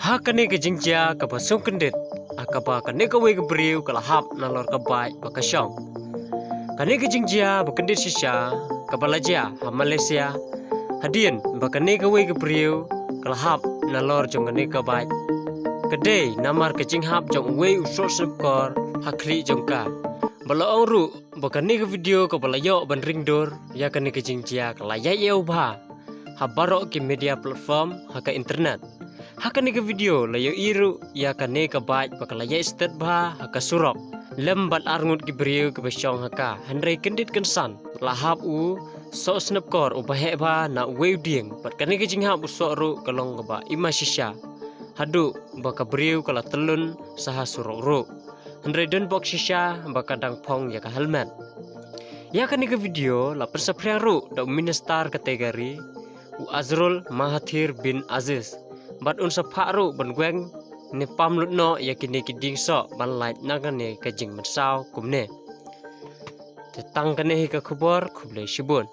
Hakane ke jingja ke basung kendit, akaba kane ke wei ke beriu ke lahap nalor ke bai bakasyong. Kane ke jingja bekendit sisa ke balaja ha Malaysia, hadien bakane ke wei ke beriu ke lahap nalor jong kane ke bai. Kedai namar ke jinghap jong wei usok sepkor hakli jongka. Bala ru bakane ke video ke balayo ban ringdor ya kane ke jingja ke layai eu ba. Habarok ke media platform haka internet. Hakane ke video layo iru ya kane ke baik bakalaya istet bah haka surok lembat arngut ke beriu ke besyong haka handrai kendit kensan lahap u so snap kor u bahe ba na weu ding pat kane ke jingha busok ru kalong ke ba ima shisha hadu baka beriu kala telun saha surok ru handrai den box shisha baka dang pong ya ka helmet ya kane ke video la persapriang ru da minister kategori u Azrul Mahathir bin Aziz bat unsa pharu ban gweng ne pamlut no yakini kiding so ban light nagane kajing mansau kumne tetang kane hi ka khubor khuble shibun